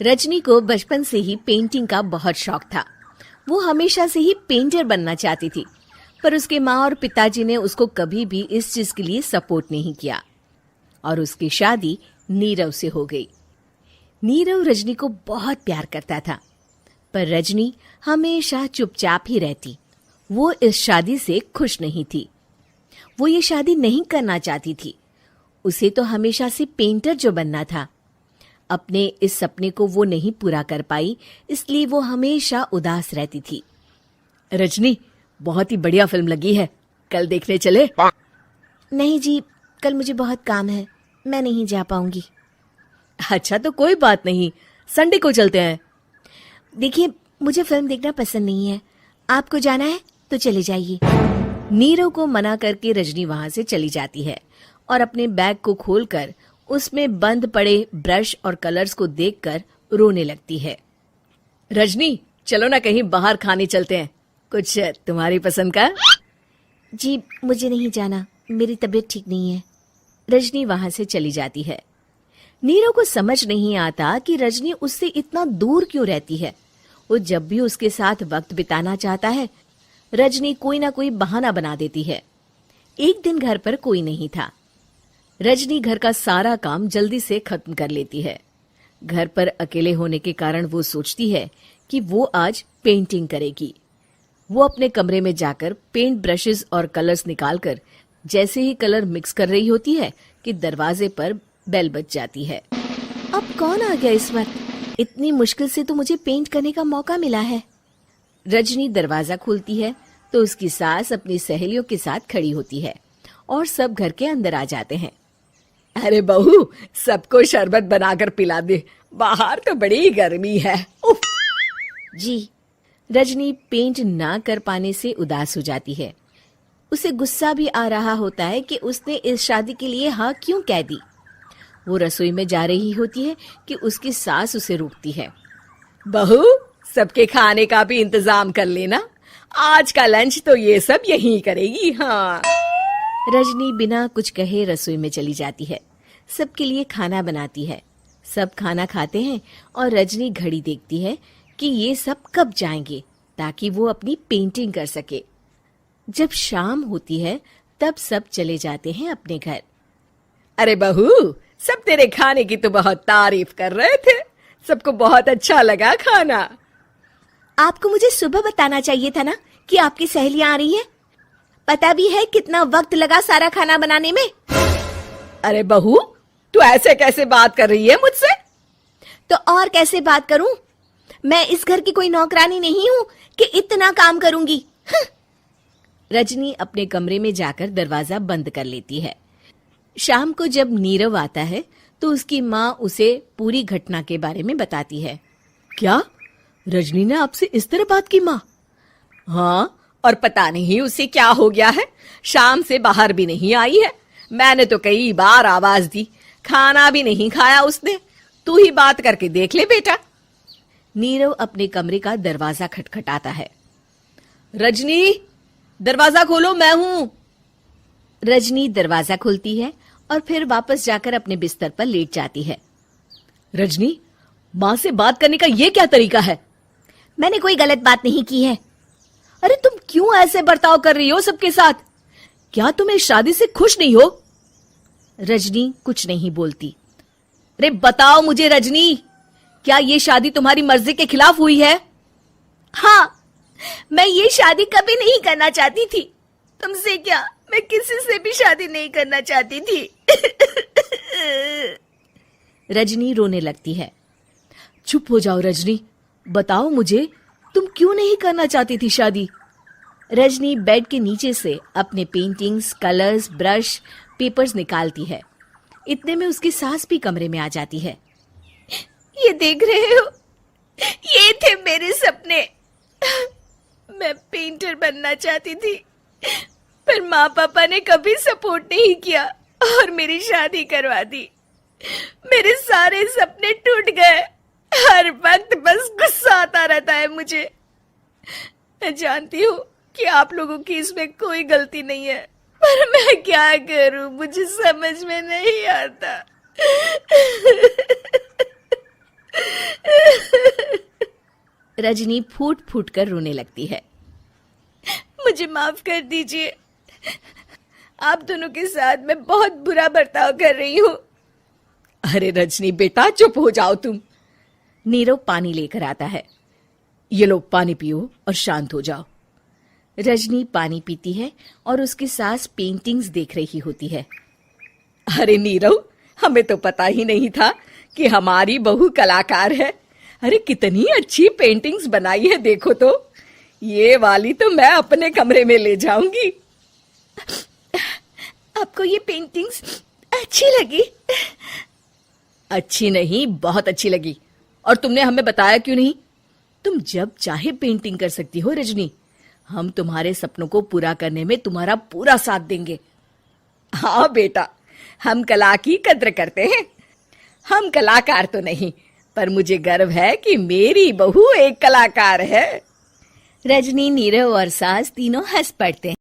रजनी को बचपन से ही पेंटिंग का बहुत शौक था। वो हमेशा से ही पेंटर बनना चाहती थी, पर उसके माँ और पिताजी ने उसको कभी भी इस चीज के लिए सपोर्ट नहीं किया और उसकी शादी नीरव से हो गई। नीरव रजनी को बहुत प्यार करता था, पर रजनी हमेशा चुपचाप ही रहती। वो इस शादी से खुश नहीं थी। वो ये शादी नहीं करना चाहती थी। उसे तो हमेशा से पेंटर जो बनना था। अपने इस सपने को वो नहीं पूरा कर पाई, इसलिए वो हमेशा उदास रहती थी। रजनी, बहुत ही बढ़िया फिल्म लगी है, कल देखने चले? नहीं जी, कल मुझे बहुत काम है, मैं नहीं जा पाऊंगी। अच्छा तो कोई बात नहीं, संडे को चलते हैं। देखिए, मुझे फिल्म देखना पसंद नहीं है। आपको जाना है तो चले जाइए। नीरव को मना करके रजनी वहां से चली जाती है और अपने बैग को खोलकर उसमें बंद पड़े ब्रश और कलर्स को देखकर रोने लगती है। रजनी, चलो ना कहीं बाहर खाने चलते हैं, कुछ तुम्हारी पसंद का। जी, मुझे नहीं जाना, मेरी तबीयत ठीक नहीं है। रजनी वहां से चली जाती है। नीरव को समझ नहीं आता कि रजनी उससे इतना दूर क्यों रहती है। वो जब भी उसके साथ वक्त बिताना चाहता है, रजनी कोई ना कोई बहाना बना देती है। एक दिन घर पर कोई नहीं था। रजनी घर का सारा काम जल्दी से खत्म कर लेती है। घर पर अकेले होने के कारण वो सोचती है कि वो आज पेंटिंग करेगी। वो अपने कमरे में जाकर पेंट ब्रशेस और कलर्स निकालकर जैसे ही कलर मिक्स कर रही होती है कि दरवाजे पर बेल बज जाती है। अब कौन आ गया इस वक्त? इतनी मुश्किल से तो मुझे पेंट करने का मौका मिला है। रजनी दरवाजा खोलती है तो उसकी सास अपनी सहेलियों के साथ खड़ी होती है और सब घर के अंदर आ जाते हैं। अरे बहू, सबको शरबत बनाकर पिला दे, बाहर तो बड़ी गर्मी है। उफ। जी। रजनी पेंट ना कर पाने से उदास हो जाती है। उसे गुस्सा भी आ रहा होता है कि उसने इस शादी के लिए हाँ क्यों कह दी। वो रसोई में जा रही होती है कि उसकी सास उसे रोकती है। बहू, सबके खाने का भी इंतजाम कर लेना, आज का लंच तो ये सब यहीं करेगी। हाँ। रजनी बिना कुछ कहे रसोई में चली जाती है। सबके लिए खाना बनाती है। सब खाना खाते हैं और रजनी घड़ी देखती है कि ये सब कब जाएंगे ताकि वो अपनी पेंटिंग कर सके। जब शाम होती है तब सब चले जाते हैं अपने घर। अरे बहू, सब तेरे खाने की तो बहुत तारीफ कर रहे थे, सबको बहुत अच्छा लगा खाना। आपको मुझे सुबह बताना चाहिए था ना कि आपकी सहेलियां आ रही हैं। पता भी है कितना वक्त लगा सारा खाना बनाने में। अरे बहू, तू ऐसे कैसे बात कर रही है मुझसे? तो और कैसे बात करूं? मैं इस घर की कोई नौकरानी नहीं हूं कि इतना काम करूंगी। रजनी अपने कमरे में जाकर दरवाजा बंद कर लेती है। शाम को जब नीरव आता है तो उसकी माँ उसे पूरी घटना के बारे में बताती है। क्या रजनी ने आपसे इस तरह बात की माँ? हाँ, और पता नहीं उसे क्या हो गया है, शाम से बाहर भी नहीं आई है। मैंने तो कई बार आवाज दी, खाना भी नहीं खाया उसने। तू ही बात करके देख ले बेटा। नीरव अपने कमरे का दरवाजा खटखटाता है। रजनी, दरवाजा खोलो, मैं हूं। रजनी दरवाजा खोलती है और फिर वापस जाकर अपने बिस्तर पर लेट जाती है। रजनी, माँ से बात करने का ये क्या तरीका है? मैंने कोई गलत बात नहीं की है। अरे तुम क्यों ऐसे बर्ताव कर रही हो सबके साथ? क्या तुम इस शादी से खुश नहीं हो? रजनी कुछ नहीं बोलती। अरे बताओ मुझे रजनी, क्या ये शादी तुम्हारी मर्जी के खिलाफ हुई है? हाँ, मैं ये शादी कभी नहीं करना चाहती थी। तुमसे क्या, मैं किसी से भी शादी नहीं करना चाहती थी। रजनी रोने लगती है। चुप हो जाओ रजनी, बताओ मुझे, तुम क्यों नहीं करना चाहती थी शादी? रजनी बेड के नीचे से अपने पेंटिंग्स, कलर्स, ब्रश, पेपर्स निकालती है। इतने में उसकी सास भी कमरे में आ जाती है। ये देख रहे हो, ये थे मेरे सपने। मैं पेंटर बनना चाहती थी, पर माँ पापा ने कभी सपोर्ट नहीं किया और मेरी शादी करवा दी। मेरे सारे सपने टूट गए। हर वक्त बस गुस्सा आता रहता है मुझे। मैं जानती हूँ कि आप लोगों की इसमें कोई गलती नहीं है, पर मैं क्या करूं, मुझे समझ में नहीं आता। रजनी फूट फूट कर रोने लगती है। मुझे माफ कर दीजिए, आप दोनों के साथ मैं बहुत बुरा बर्ताव कर रही हूँ। अरे रजनी बेटा, चुप हो जाओ तुम। नीरव पानी लेकर आता है। ये लो पानी पियो और शांत हो जाओ। रजनी पानी पीती है और उसकी सास पेंटिंग्स देख रही होती है। अरे नीरव, हमें तो पता ही नहीं था कि हमारी बहू कलाकार है। अरे कितनी अच्छी पेंटिंग्स बनाई है, देखो तो। ये वाली तो मैं अपने कमरे में ले जाऊंगी। आपको ये पेंटिंग्स अच्छी लगी? अच्छी नहीं, बहुत अच्छी लगी। और तुमने हमें बताया क्यों नहीं? तुम जब चाहे पेंटिंग कर सकती हो रजनी। हम तुम्हारे सपनों को पूरा करने में तुम्हारा पूरा साथ देंगे। हाँ बेटा, हम कला की कद्र करते हैं। हम कलाकार तो नहीं, पर मुझे गर्व है कि मेरी बहू एक कलाकार है। रजनी, नीरव और सास तीनों हंस पड़ते हैं।